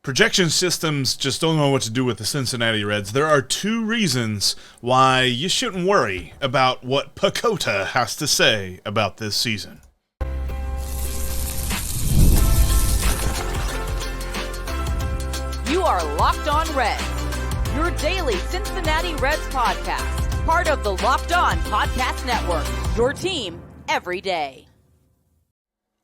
Projection systems just don't know what to do with the Cincinnati Reds. There are two reasons why you shouldn't worry about what PECOTA has to say about this season. You are Locked On Reds, your daily Cincinnati Reds podcast, part of the Locked On Podcast Network, your team every day.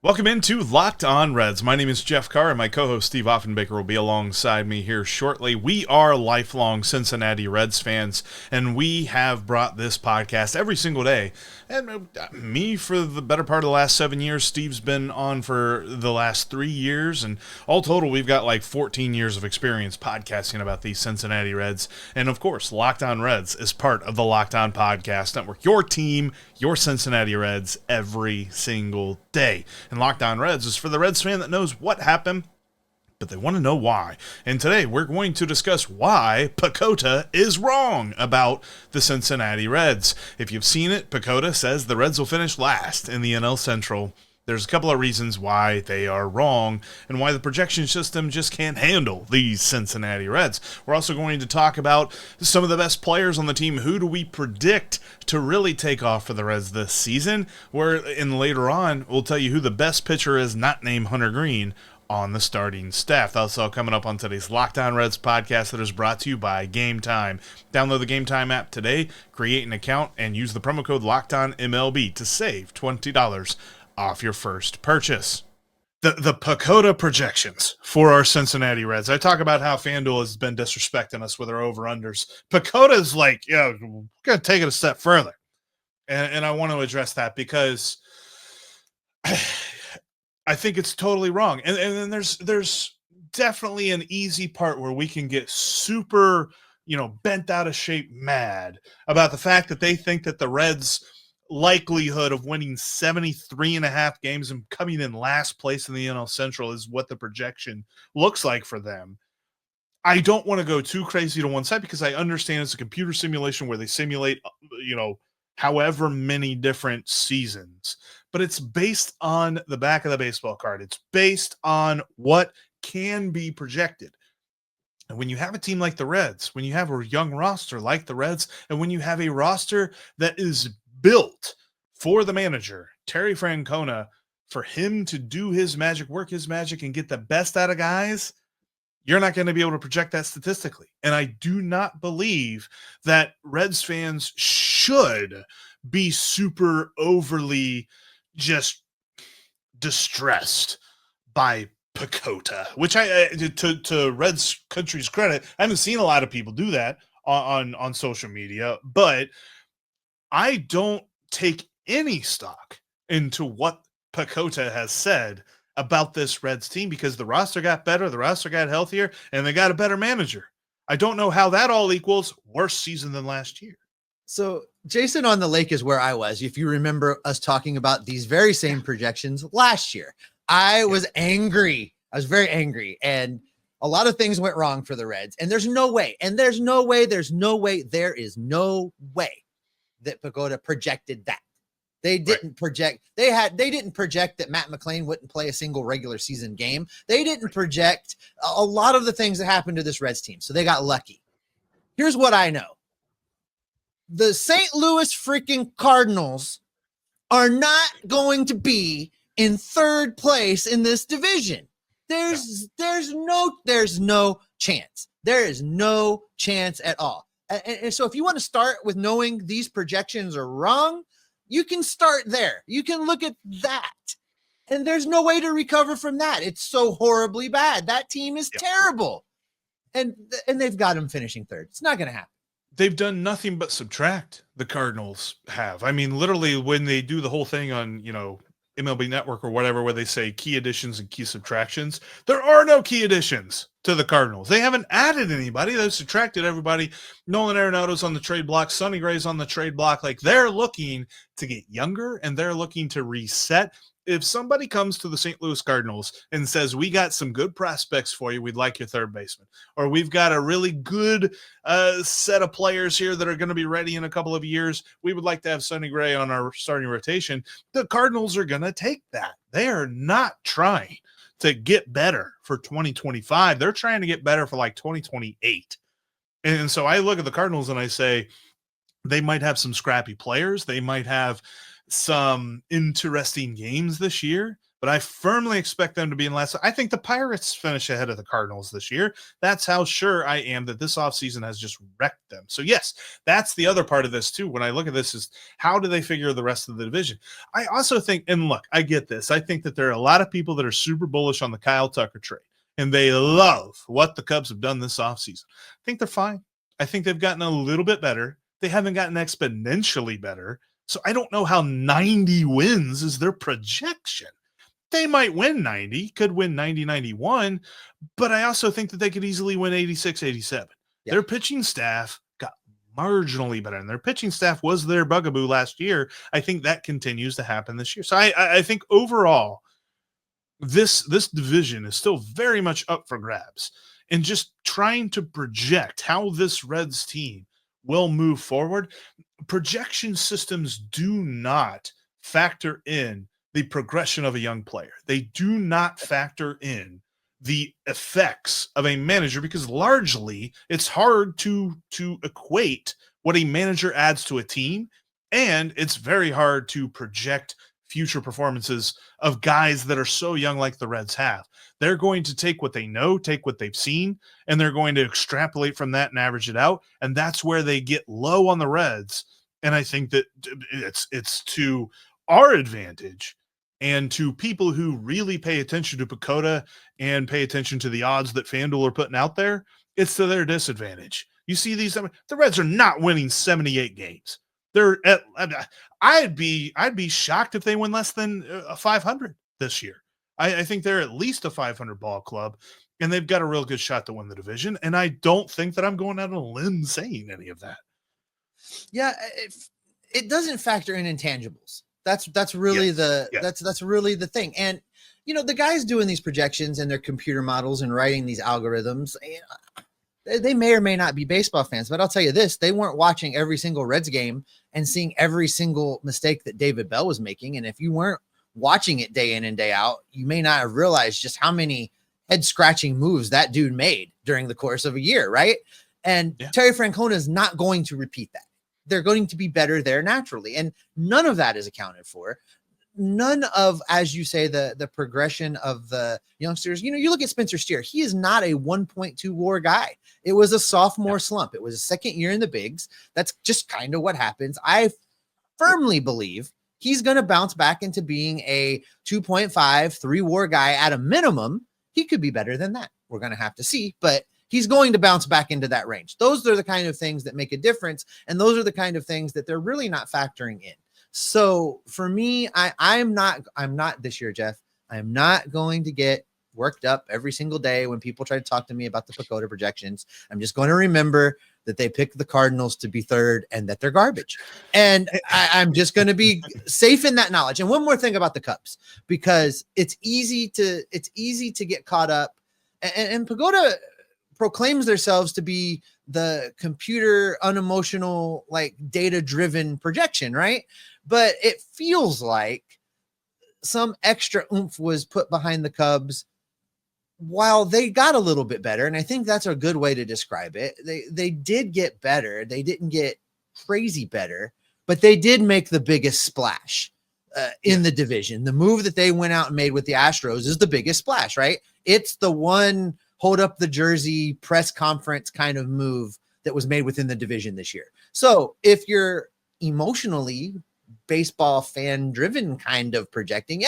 Welcome into Locked On Reds. My name is Jeff Carr, and my co-host Steve Offenbaker will be alongside me here shortly. We are lifelong Cincinnati Reds fans, and we have brought this podcast every single day. And me for the better part of the last 7 years. Steve's been on for the last 3 years, and all total, we've got like 14 years of experience podcasting about these Cincinnati Reds. And of course, Locked On Reds is part of the Locked On Podcast Network. Your team, your Cincinnati Reds, every single day. And Locked On Reds is for the Reds fan that knows what happened, but they want to know why. And today we're going to discuss why PECOTA is wrong about the Cincinnati Reds. If you've seen it, PECOTA says the Reds will finish last in the NL Central. There's a couple of reasons why they are wrong and why the projection system just can't handle these Cincinnati Reds. We're also going to talk about some of the best players on the team. Who do we predict to really take off for the Reds this season? And later on, we'll tell you who the best pitcher is not named Hunter Greene on the starting staff. That's all coming up on today's Locked On Reds podcast that is brought to you by Game Time. Download the Game Time app today, create an account, and use the promo code LOCKEDONMLB to save $20 off your first purchase. The PECOTA projections for our Cincinnati Reds. I talk about how FanDuel has been disrespecting us with our over-unders. PECOTA is like, we're going to take it a step further. And I want to address that because I think it's totally wrong. And then there's definitely an easy part where we can get super, bent out of shape mad about the fact that they think that the Reds' likelihood of winning 73.5 games and coming in last place in the NL Central is what the projection looks like for them. I don't want to go too crazy to one side because I understand it's a computer simulation where they simulate, however many different seasons, but it's based on the back of the baseball card. It's based on what can be projected. And when you have a team like the Reds, when you have a young roster like the Reds, and when you have a roster that is built for the manager, Terry Francona, for him to do his magic, work his magic, and get the best out of guys, you're not going to be able to project that statistically. And I do not believe that Reds fans should be super overly just distressed by PECOTA, which I to Reds country's credit, I haven't seen a lot of people do that on social media, but I don't take any stock into what PECOTA has said about this Reds team because the roster got better, the roster got healthier, and they got a better manager. I don't know how that all equals worse season than last year. So Jason on the Lake is where I was. If you remember us talking about these very same projections last year, I was angry. I was very angry. And a lot of things went wrong for the Reds. And there's no way that PECOTA projected that. They didn't project. They didn't project that Matt McLain wouldn't play a single regular season game. They didn't project a lot of the things that happened to this Reds team. So they got lucky. Here's what I know. The St. Louis freaking Cardinals are not going to be in third place in this division. There's no chance. There is no chance at all. And so if you want to start with knowing these projections are wrong, you can start there. You can look at that. And there's no way to recover from that. It's so horribly bad. That team is terrible. And they've got them finishing third. It's not going to happen. They've done nothing but subtract, the Cardinals have. I mean, literally, when they do the whole thing on, MLB Network or whatever, where they say key additions and key subtractions, there are no key additions to the Cardinals. They haven't added anybody. They've subtracted everybody. Nolan Arenado's on the trade block. Sonny Gray's on the trade block. Like, they're looking to get younger, and they're looking to reset. If somebody comes to the St. Louis Cardinals and says, we got some good prospects for you, we'd like your third baseman, or we've got a really good set of players here that are going to be ready in a couple of years, we would like to have Sonny Gray on our starting rotation, the Cardinals are going to take that. They are not trying to get better for 2025. They're trying to get better for like 2028. And so I look at the Cardinals and I say, they might have some scrappy players. They might have some interesting games this year, but I firmly expect them to be in last. I think the Pirates finish ahead of the Cardinals this year. That's how sure I am that this offseason has just wrecked them. So yes, that's the other part of this too. When I look at this is how do they figure the rest of the division? I also think, and look, I get this. I think that there are a lot of people that are super bullish on the Kyle Tucker trade, and they love what the Cubs have done this offseason. I think they're fine. I think they've gotten a little bit better. They haven't gotten exponentially better. So I don't know how 90 wins is their projection. They might win 90, could win 90, 91, but I also think that they could easily win 86, 87. Yeah. Their pitching staff got marginally better, and their pitching staff was their bugaboo last year. I think that continues to happen this year. So I think overall, this division is still very much up for grabs. And just trying to project how this Reds team will move forward, projection systems do not factor in the progression of a young player. They do not factor in the effects of a manager because largely it's hard to equate what a manager adds to a team, and it's very hard to project future performances of guys that are so young like the Reds have. They're going to take what they know, take what they've seen, and they're going to extrapolate from that and average it out. And that's where they get low on the Reds. And I think that it's to our advantage and to people who really pay attention to PECOTA and pay attention to the odds that FanDuel are putting out there, it's to their disadvantage. You see the Reds are not winning 78 games. They're at, I'd be shocked if they win less than 500 this year. I think they're at least a 500 ball club, and they've got a real good shot to win the division. And I don't think that I'm going out on a limb saying any of that. Yeah, it doesn't factor in intangibles. That's really that's really the thing. And the guys doing these projections and their computer models and writing these algorithms, they may or may not be baseball fans, but I'll tell you this: they weren't watching every single Reds game and seeing every single mistake that David Bell was making. And if you weren't watching it day in and day out, you may not have realized just how many head-scratching moves that dude made during the course of a year, right? And Terry Francona is not going to repeat that. They're going to be better there naturally, and none of that is accounted for. None of, as you say, the progression of the youngsters. You look at Spencer Steer. He is not a 1.2 WAR guy. It was a sophomore slump. It was a second year in the bigs. That's just kind of what happens. I firmly believe he's going to bounce back into being a 2.5, 3 WAR guy at a minimum. He could be better than that. We're going to have to see, but he's going to bounce back into that range. Those are the kind of things that make a difference, and those are the kind of things that they're really not factoring in. So for me, I'm not this year, Jeff. I'm not going to get worked up every single day when people try to talk to me about the PECOTA projections. I'm just going to remember that they picked the Cardinals to be third and that they're garbage. And I'm just going to be safe in that knowledge. And one more thing about the Cubs, because it's easy to get caught up, and PECOTA proclaims themselves to be the computer unemotional, like data-driven projection, right? But it feels like some extra oomph was put behind the Cubs while they got a little bit better. And I think that's a good way to describe it. They did get better. They didn't get crazy better, but they did make the biggest splash in the division. The move that they went out and made with the Astros is the biggest splash, right? It's the one hold up the jersey press conference kind of move that was made within the division this year. So if you're emotionally baseball fan driven kind of projecting,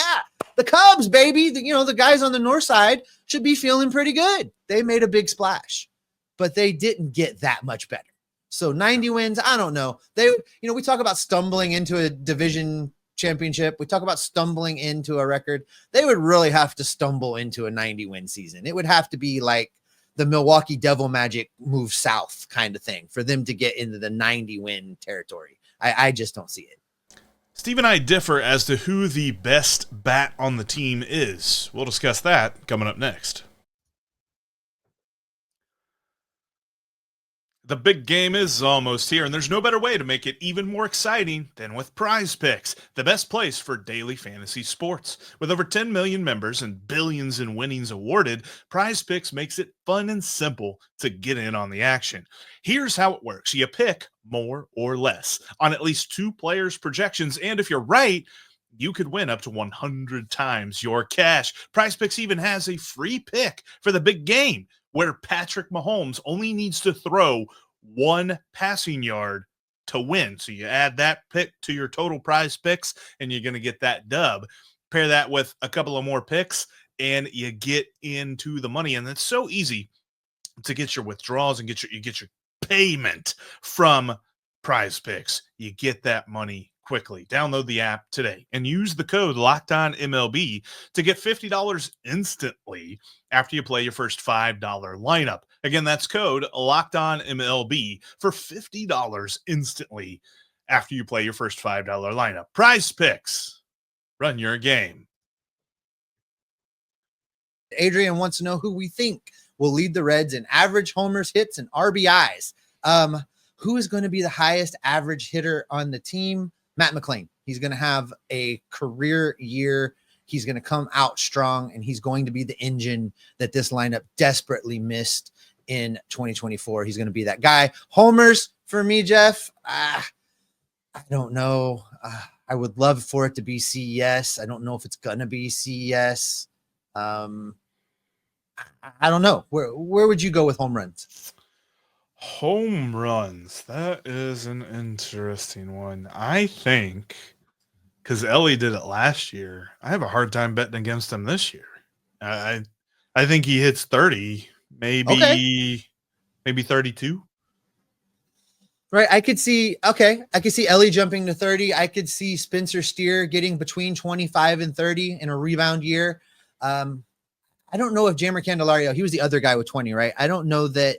the Cubs, baby, the guys on the north side should be feeling pretty good. They made a big splash, but they didn't get that much better. So 90 wins, I don't know. We talk about stumbling into a division championship. We talk about stumbling into a record. They would really have to stumble into a 90 win season. It would have to be like the Milwaukee Devil Magic move south kind of thing for them to get into the 90 win territory. I just don't see it. Steve and I differ as to who the best bat on the team is. We'll discuss that coming up next. The big game is almost here, and there's no better way to make it even more exciting than with Prize Picks, the best place for daily fantasy sports. With over 10 million members and billions in winnings awarded, Prize Picks makes it fun and simple to get in on the action. Here's how it works. You pick more or less on at least 2 players' projections, and if you're right, you could win up to 100 times your cash. Prize Picks even has a free pick for the big game, where Patrick Mahomes only needs to throw 1 passing yard to win. So you add that pick to your total Prize Picks, and you're going to get that dub. Pair that with a couple of more picks, and you get into the money. And it's so easy to get your withdrawals and you get your payment from Prize Picks. You get that money quickly. Download the app today and use the code LOCKEDONMLB to get $50 instantly after you play your first $5 lineup. Again, that's code LOCKEDONMLB for $50 instantly after you play your first $5 lineup. Prize Picks. Run your game. Adrian wants to know who we think will lead the Reds in average homers, hits, and RBIs. Who is going to be the highest average hitter on the team? Matt McLain. He's going to have a career year. He's going to come out strong, and he's going to be the engine that this lineup desperately missed in 2024. He's going to be that guy. Homers for me, Jeff. I don't know. I would love for it to be CES. I don't know if it's going to be CES. I don't know. Where would you go with home runs? Home runs. That is an interesting one. I think because Ellie did it last year, I have a hard time betting against him this year. I think he hits 30, maybe 32. Right. I could see Ellie jumping to 30. I could see Spencer Steer getting between 25 and 30 in a rebound year. I don't know if Jammer Candelario, he was the other guy with 20, right? I don't know that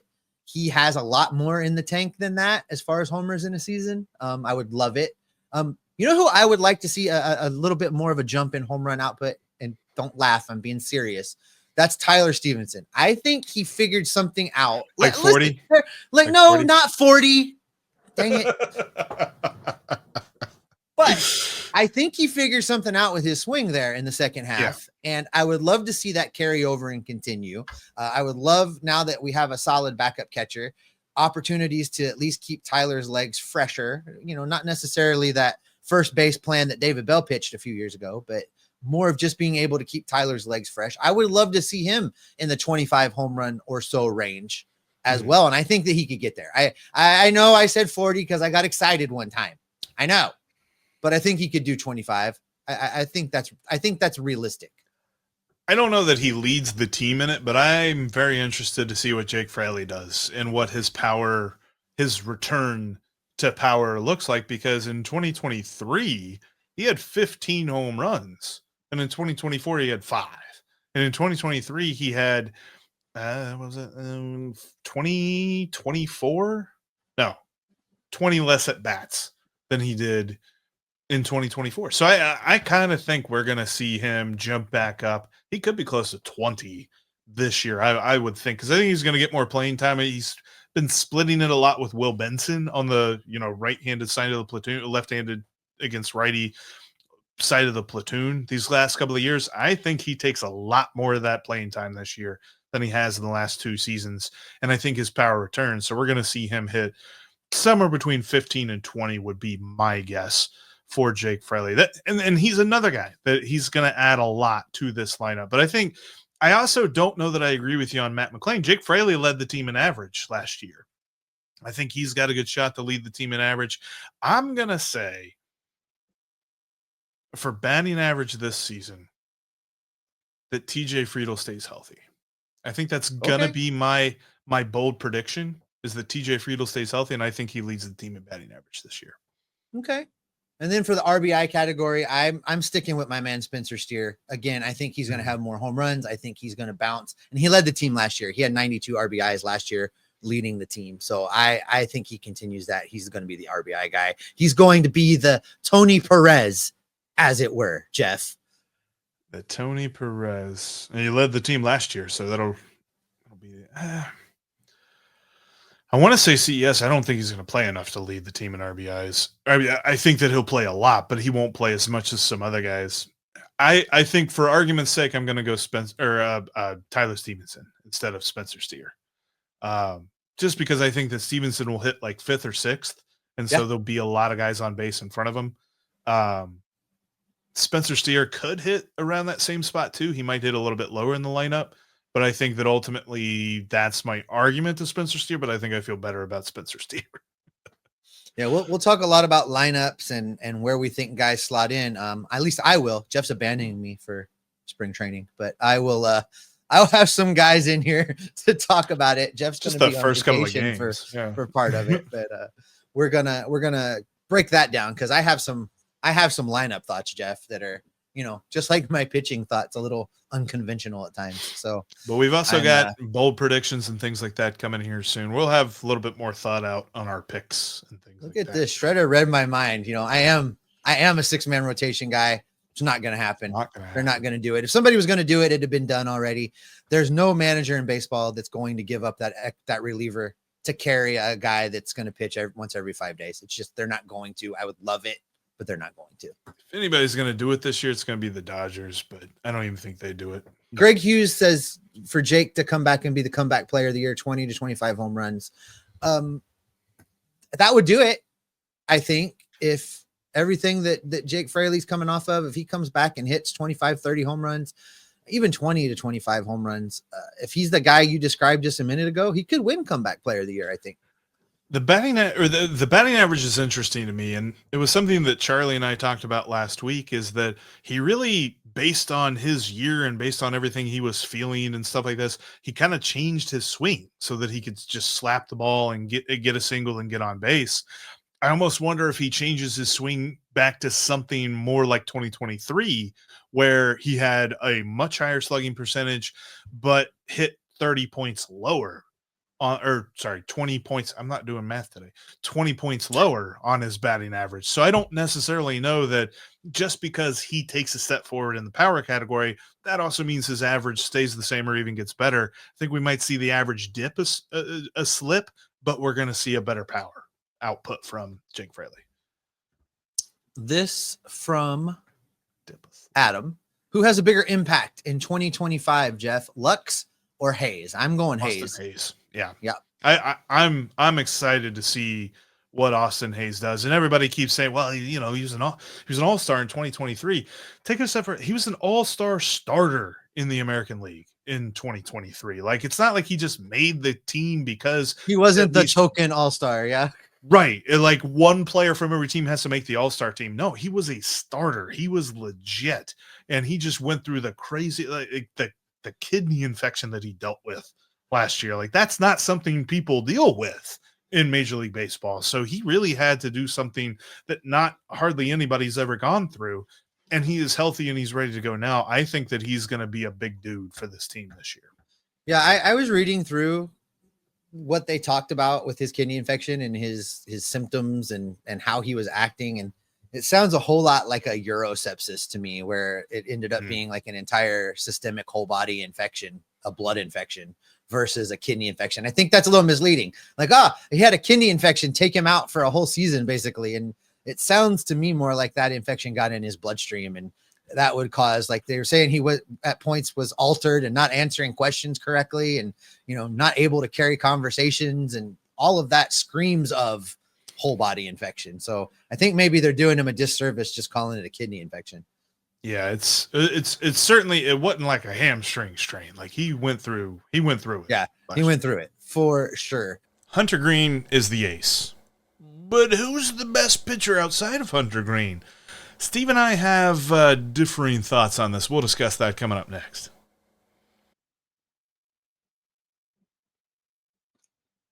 he has a lot more in the tank than that as far as homers in a season. I would love it. You know who I would like to see a little bit more of a jump in home run output? And don't laugh, I'm being serious. That's Tyler Stevenson. I think he figured something out. Like 40? No, 40? Not 40. Dang it. But I think he figured something out with his swing there in the second half. Yeah. And I would love to see that carry over and continue. I would love, now that we have a solid backup catcher, opportunities to at least keep Tyler's legs fresher. You know, not necessarily that first base plan that David Bell pitched a few years ago, but more of just being able to keep Tyler's legs fresh. I would love to see him in the 25 home run or so range as well. And I think that he could get there. I know I said 40 because I got excited one time. I know. But I think he could do 25. I think that's realistic. I don't know that he leads the team in it, but I'm very interested to see what Jake Fraley does and what his return to power looks like, because in 2023, he had 15 home runs. And in 2024, he had 5. And in 2023, he had, 20 less at bats than he did in 2024. So I kind of think we're going to see him jump back up. He could be close to 20 this year, I would think, because I think he's going to get more playing time. He's been splitting it a lot with Will Benson on the right-handed side of the platoon, left-handed against righty side of the platoon these last couple of years. I think he takes a lot more of that playing time this year than he has in the last 2 seasons, and I think his power returns. So we're going to see him hit somewhere between 15 and 20 would be my guess for Jake Fraley. And he's another guy that he's going to add a lot to this lineup. But I also don't know that I agree with you on Matt McLain. Jake Fraley led the team in average last year. I think he's got a good shot to lead the team in average. I'm going to say for batting average this season that TJ Friedl stays healthy. I think that's going to be my bold prediction, is that TJ Friedl stays healthy, and I think he leads the team in batting average this year. Okay. And then for the RBI category, I'm sticking with my man Spencer Steer. Again, I think he's going to have more home runs. I think he's going to bounce. And he led the team last year. He had 92 RBIs last year leading the team. So I think he continues that. He's going to be the RBI guy. He's going to be the Tony Perez, as it were, Jeff. The Tony Perez. And he led the team last year, so that'll be I want to say CES. I don't think he's going to play enough to lead the team in RBIs. I think that he'll play a lot, but he won't play as much as some other guys. I think for argument's sake, I'm going to go Tyler Stevenson instead of Spencer Steer. Just because I think that Stevenson will hit like 5th or 6th, and so there'll be a lot of guys on base in front of him. Spencer Steer could hit around that same spot too. He might hit a little bit lower in the lineup, but I think that ultimately that's my argument to Spencer Steer, but I think I feel better about Spencer Steer. Yeah, we'll talk a lot about lineups and where we think guys slot in. At least I will. Jeff's abandoning me for spring training, but I'll have some guys in here to talk about it. Jeff's going to be first on couple of vacation games for part of it, but we're gonna break that down because I have some lineup thoughts, Jeff, that are, just like my pitching thoughts, a little unconventional at times. So, but we've also got bold predictions and things like that coming here soon. We'll have a little bit more thought out on our picks and things. Look at this. Shredder read my mind. I am a 6-man rotation guy. It's not going to happen. They're not going to do it. If somebody was going to do it, it'd have been done already. There's no manager in baseball that's going to give up that reliever to carry a guy that's going to pitch once every 5 days. It's just, they're not going to. I would love it, but they're not going to. If anybody's going to do it this year, it's going to be the Dodgers, but I don't even think they do it. Greg Hughes says for Jake to come back and be the comeback player of the year, 20 to 25 home runs. That would do it. I think if everything that Jake Fraley's coming off of, if he comes back and hits 25, 30 home runs, even 20 to 25 home runs, if he's the guy you described just a minute ago, he could win comeback player of the year, I think. The batting average is interesting to me, and it was something that Charlie and I talked about last week, is that he really, based on his year and based on everything he was feeling and stuff like this, he kind of changed his swing so that he could just slap the ball and get a single and get on base. I almost wonder if he changes his swing back to something more like 2023, where he had a much higher slugging percentage, but hit 30 points lower. 20 points. I'm not doing math today. 20 points lower on his batting average. So I don't necessarily know that just because he takes a step forward in the power category, that also means his average stays the same or even gets better. I think we might see the average dip a slip, but we're going to see a better power output from Jake Fraley. This from Adam, who has a bigger impact in 2025, Jeff, Lux or Hayes? I'm going Hayes. Yeah. I'm excited to see what Austin Hayes does. And everybody keeps saying, well, he was an all-star in 2023. Take a step further. He was an all-star starter in the American League in 2023. Like, it's not like he just made the team because he wasn't the token all-star. Yeah. Right. Like, one player from every team has to make the all-star team. No, he was a starter. He was legit. And he just went through the crazy, the kidney infection that he dealt with last year. Like, that's not something people deal with in Major League Baseball. So he really had to do something that not hardly anybody's ever gone through. And he is healthy and he's ready to go now. I think that he's going to be a big dude for this team this year. Yeah. I was reading through what they talked about with his kidney infection and his symptoms and how he was acting. And it sounds a whole lot like a urosepsis to me, where it ended up being like an entire systemic whole body infection, a blood infection versus a kidney infection. I think that's a little misleading. Like, he had a kidney infection, take him out for a whole season, basically. And it sounds to me more like that infection got in his bloodstream, and that would cause, like they were saying, he was at points was altered and not answering questions correctly, and not able to carry conversations, and all of that screams of whole body infection. So I think maybe they're doing him a disservice just calling it a kidney infection. Yeah, it's certainly, it wasn't like a hamstring strain. Like, he went through it. Yeah, he went through it for sure. Hunter Greene is the ace, but who's the best pitcher outside of Hunter Greene? Steve and I have differing thoughts on this. We'll discuss that coming up next.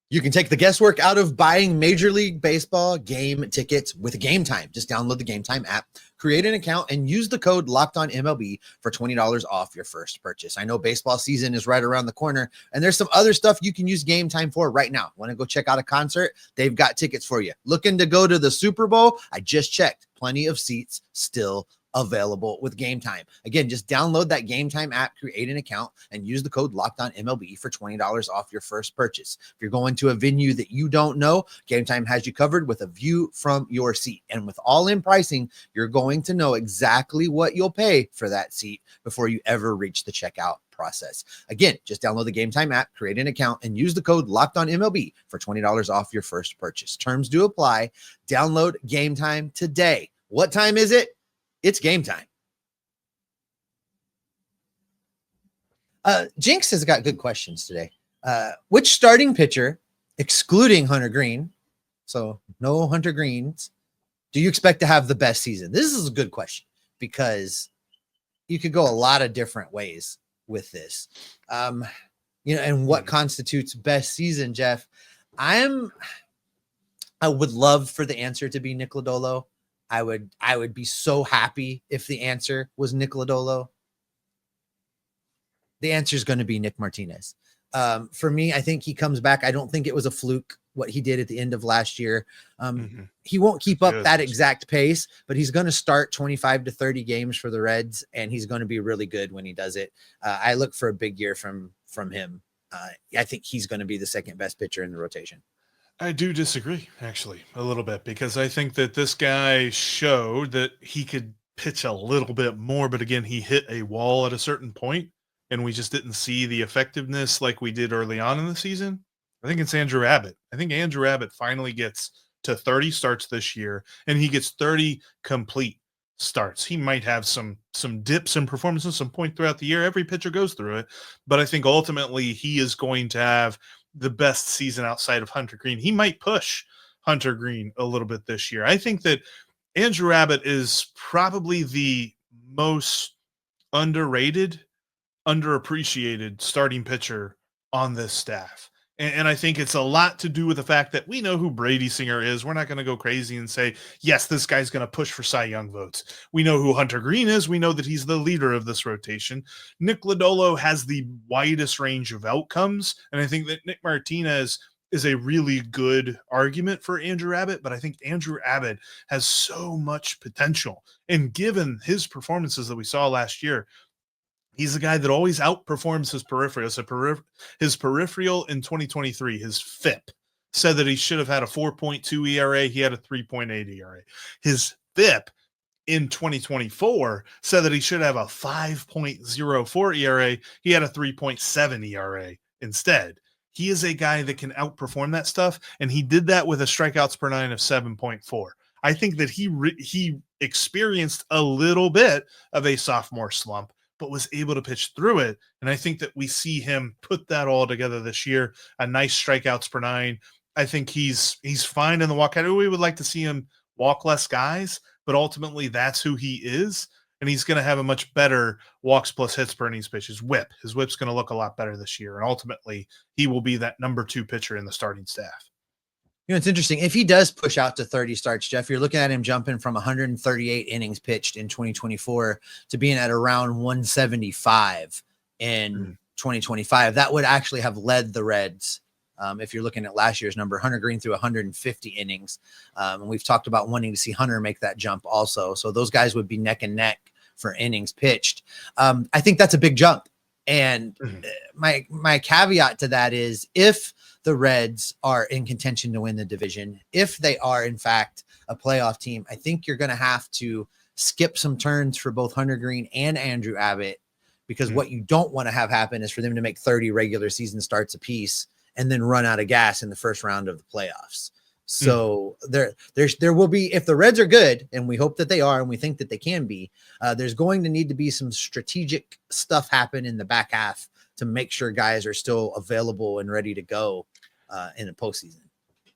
You can take the guesswork out of buying Major League Baseball game tickets with Game Time. Just download the Game Time app, create an account, and use the code LOCKEDONMLB for $20 off your first purchase. I know baseball season is right around the corner, and there's some other stuff you can use Game Time for right now. Want to go check out a concert? They've got tickets for you. Looking to go to the Super Bowl? I just checked. Plenty of seats still available with Game Time. Again, just download that Game Time app, create an account, and use the code LOCKEDONMLB for $20 off your first purchase. If you're going to a venue that you don't know, Game Time has you covered with a view from your seat. And with all-in pricing, you're going to know exactly what you'll pay for that seat before you ever reach the checkout process. Again, just download the Game Time app, create an account, and use the code LOCKEDONMLB for $20 off your first purchase. Terms do apply. Download Game Time today. What time is it? It's game time. Jinx has got good questions today. Which starting pitcher, excluding Hunter Greene, so no Hunter Greenes, do you expect to have the best season? This is a good question because you could go a lot of different ways with this. And what constitutes best season, Jeff? I would love for the answer to be Nick Lodolo. I would be so happy if the answer was Nick Lodolo. The answer is going to be Nick Martinez. For me, I think he comes back. I don't think it was a fluke what he did at the end of last year. He won't keep up that exact pace, but he's going to start 25 to 30 games for the Reds, and he's going to be really good when he does it. I look for a big year from him. I think he's going to be the second best pitcher in the rotation. I do disagree, actually, a little bit, because I think that this guy showed that he could pitch a little bit more, but again, he hit a wall at a certain point, and we just didn't see the effectiveness like we did early on in the season. I think it's Andrew Abbott. I think Andrew Abbott finally gets to 30 starts this year, and he gets 30 complete starts. He might have some dips in performance at some point throughout the year. Every pitcher goes through it, but I think ultimately he is going to have the best season outside of Hunter Greene. He might push Hunter Greene a little bit this year. I think that Andrew Abbott is probably the most underrated, underappreciated starting pitcher on this staff. And I think it's a lot to do with the fact that we know who Brady Singer is. We're not going to go crazy and say, yes, this guy's going to push for Cy Young votes. We know who Hunter Greene is. We know that he's the leader of this rotation. Nick Lodolo has the widest range of outcomes. And I think that Nick Martinez is a really good argument for Andrew Abbott. But I think Andrew Abbott has so much potential. And given his performances that we saw last year, he's a guy that always outperforms his peripheral. So his peripheral in 2023, his FIP, said that he should have had a 4.2 ERA. He had a 3.8 ERA. His FIP in 2024 said that he should have a 5.04 ERA. He had a 3.7 ERA instead. He is a guy that can outperform that stuff, and he did that with a strikeouts per nine of 7.4. I think that he experienced a little bit of a sophomore slump, but was able to pitch through it. And I think that we see him put that all together this year. A nice strikeouts per nine. I think he's fine in the walk. I know we would like to see him walk less guys, but ultimately that's who he is. And he's going to have a much better walks plus hits per innings pitch. His whip's going to look a lot better this year. And ultimately he will be that number 2 pitcher in the starting staff. It's interesting. If he does push out to 30 starts, Jeff, you're looking at him jumping from 138 innings pitched in 2024 to being at around 175 in 2025. That would actually have led the Reds. If you're looking at last year's number, Hunter Greene threw 150 innings. And we've talked about wanting to see Hunter make that jump also. So those guys would be neck and neck for innings pitched. I think that's a big jump. And my caveat to that is, if the Reds are in contention to win the division, if they are in fact a playoff team, I think you're going to have to skip some turns for both Hunter Greene and Andrew Abbott, because what you don't want to have happen is for them to make 30 regular season starts apiece and then run out of gas in the first round of the playoffs. So there will be, if the Reds are good, and we hope that they are, and we think that they can be, there's going to need to be some strategic stuff happen in the back half to make sure guys are still available and ready to go in the postseason.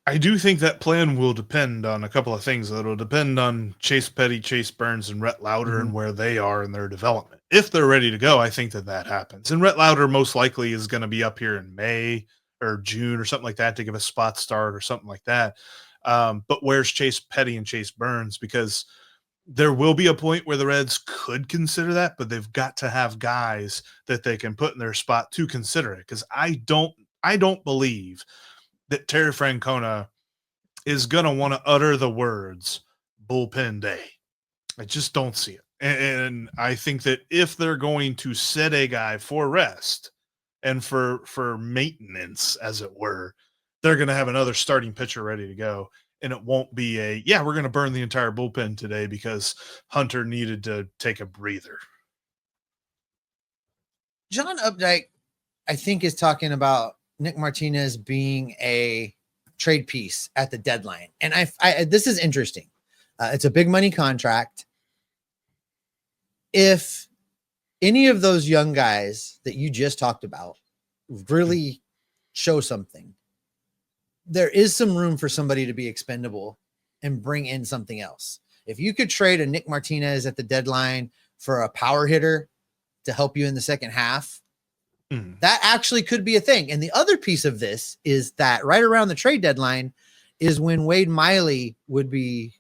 I do think that plan will depend on a couple of things. It'll depend on Chase Petty, Chase Burns, and Rhett Lauder and where they are in their development. If they're ready to go, I think that happens. And Rhett Lauder most likely is going to be up here in May or June or something like that to give a spot start or something like that. But where's Chase Petty and Chase Burns? Because there will be a point where the Reds could consider that, but they've got to have guys that they can put in their spot to consider it. Because I don't believe that Terry Francona is going to want to utter the words bullpen day. I just don't see it. And I think that if they're going to set a guy for rest and for maintenance, as it were, they're going to have another starting pitcher ready to go. And it won't be we're going to burn the entire bullpen today because Hunter needed to take a breather. John Updike, I think, is talking about Nick Martinez being a trade piece at the deadline. And I this is interesting. It's a big money contract. If any of those young guys that you just talked about really show something, there is some room for somebody to be expendable and bring in something else. If you could trade a Nick Martinez at the deadline for a power hitter to help you in the second half, that actually could be a thing. And the other piece of this is that right around the trade deadline is when Wade Miley would be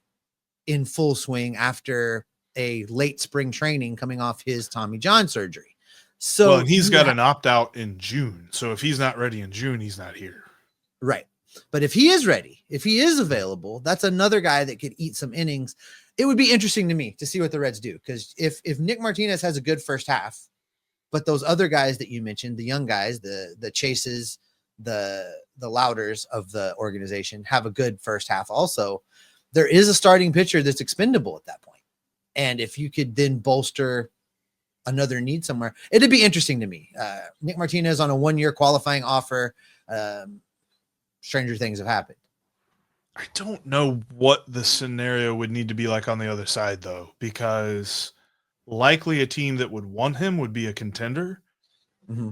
in full swing after a late spring training coming off his Tommy John surgery. So and he's got an opt-out in June. So if he's not ready in June, he's not here. Right. But if he is ready, if he is available, that's another guy that could eat some innings. It would be interesting to me to see what the Reds do. Because if Nick Martinez has a good first half, but those other guys that you mentioned, the young guys, the Chases, the Louders of the organization have a good first half also, there is a starting pitcher that's expendable at that point. And if you could then bolster another need somewhere, it'd be interesting to me. Nick Martinez on a 1-year qualifying offer. Stranger things have happened. I don't know what the scenario would need to be like on the other side, though, because likely a team that would want him would be a contender. Mm-hmm.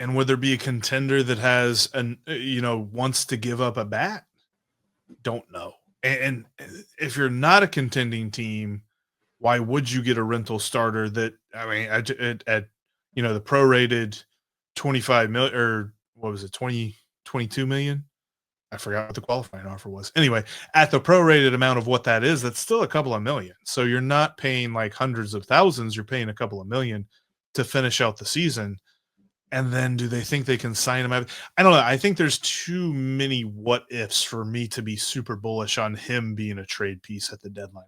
And would there be a contender that has wants to give up a bat? Don't know. And if you're not a contending team, why would you get a rental starter that, I mean, at the prorated 25 million, or what was it, 22 million? I forgot what the qualifying offer was. Anyway, at the prorated amount of what that is, that's still a couple of million. So you're not paying like hundreds of thousands. You're paying a couple of million to finish out the season. And then do they think they can sign him? I don't know. I think there's too many what ifs for me to be super bullish on him being a trade piece at the deadline.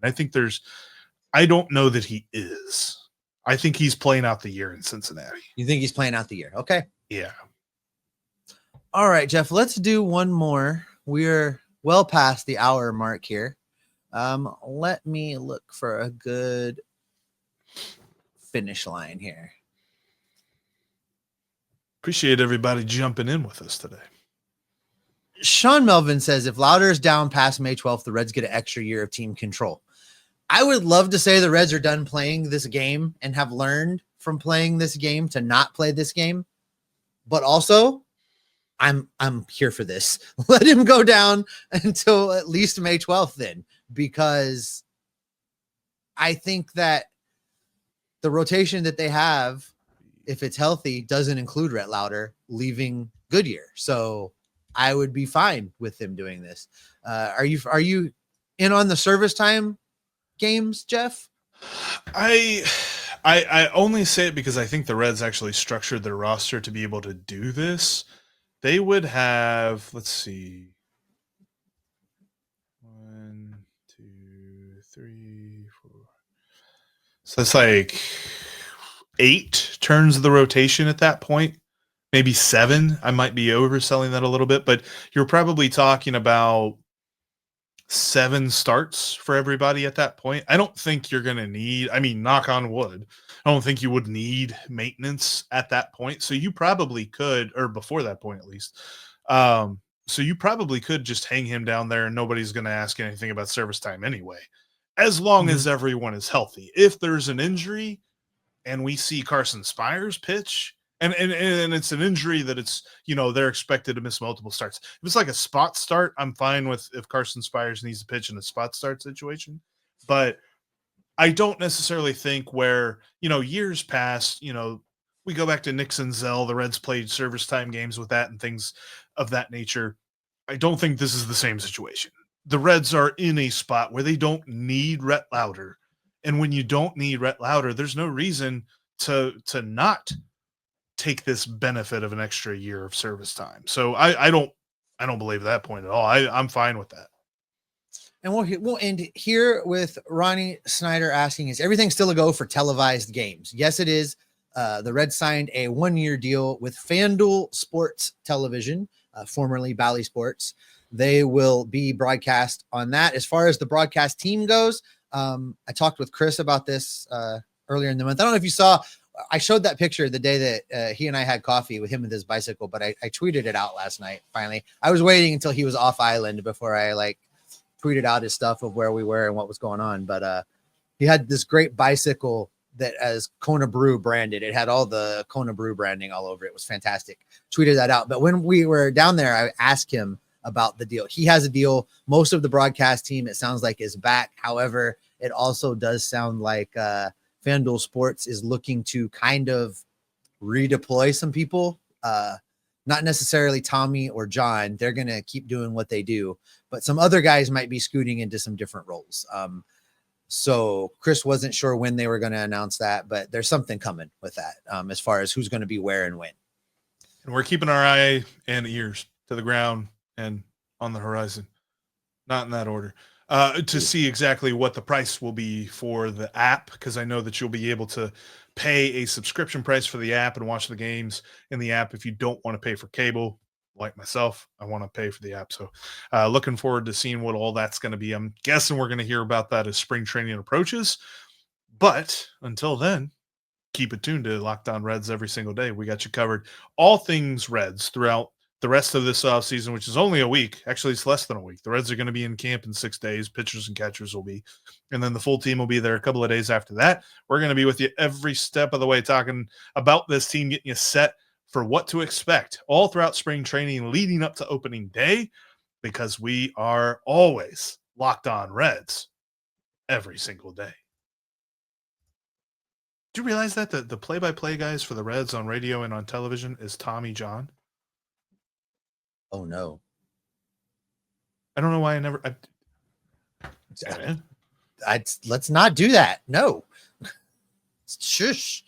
I don't know that he is. I think he's playing out the year in Cincinnati. You think he's playing out the year? Okay. Yeah. All right, Jeff, let's do one more. We're well past the hour mark here. Let me look for a good finish line here. Appreciate everybody jumping in with us today. Sean Melvin says, if Louder is down past May 12th, the Reds get an extra year of team control. I would love to say the Reds are done playing this game and have learned from playing this game to not play this game. But also, I'm here for this. Let him go down until at least May 12th then, because I think that the rotation that they have, if it's healthy, doesn't include Rhett Louder leaving Goodyear. So I would be fine with them doing this. Are you in on the service time games, Jeff? I only say it because I think the Reds actually structured their roster to be able to do this. They would have, let's see, 1, 2, 3, 4. So it's like 8 turns of the rotation at that point, maybe 7. I might be overselling that a little bit, but you're probably talking about 7 starts for everybody at that point. I don't think you're going to need, knock on wood, I don't think you would need maintenance at that point. So you probably could, or before that point at least. So you probably could just hang him down there and nobody's going to ask anything about service time anyway, as long as everyone is healthy. If there's an injury and we see Carson Spires pitch, and it's an injury that it's, they're expected to miss multiple starts. If it's like a spot start, I'm fine with if Carson Spires needs to pitch in a spot start situation. But I don't necessarily think where, years past, we go back to Nixon Zell, the Reds played service time games with that and things of that nature. I don't think this is the same situation. The Reds are in a spot where they don't need Rhett Louder. And when you don't need Rhett Louder, there's no reason to not take this benefit of an extra year of service time. So I don't believe that point at all. I'm fine with that. And we'll end here with Ronnie Snyder asking, is everything still a go for televised games? Yes, it is. The Reds signed a 1-year deal with FanDuel Sports Television, formerly Bally Sports. They will be broadcast on that. As far as the broadcast team goes, I talked with Chris about this earlier in the month. I don't know if you saw, I showed that picture the day that he and I had coffee with him with his bicycle, but I tweeted it out last night. Finally, I was waiting until he was off island before I tweeted out his stuff of where we were and what was going on. But he had this great bicycle that as Kona Brew branded. It had all the Kona Brew branding all over it. It was fantastic. Tweeted that out. But when we were down there, I asked him about the deal. He has a deal. Most of the broadcast team, it sounds like, is back. However, it also does sound like FanDuel Sports is looking to kind of redeploy some people. Not necessarily Tommy or John. They're going to keep doing what they do, but some other guys might be scooting into some different roles. So Chris wasn't sure when they were going to announce that, but there's something coming with that as far as who's going to be where and when. And we're keeping our eye and ears to the ground and on the horizon, not in that order, to see exactly what the price will be for the app, because I know that you'll be able to pay a subscription price for the app and watch the games in the app if you don't want to pay for cable. Like myself, I want to pay for the app. So looking forward to seeing what all that's going to be. I'm guessing we're going to hear about that as spring training approaches. But until then, keep it tuned to Locked On Reds every single day. We got you covered. All things Reds throughout the rest of this offseason, which is only a week. Actually, it's less than a week. The Reds are going to be in camp in 6 days. Pitchers and catchers will be. And then the full team will be there a couple of days after that. We're going to be with you every step of the way talking about this team, getting you set for what to expect all throughout spring training leading up to opening day, because we are always Locked On Reds every single day. Do you realize that the play-by-play guys for the Reds on radio and on television is Tommy John? Oh, no. I don't know why Let's not do that. No. Shush.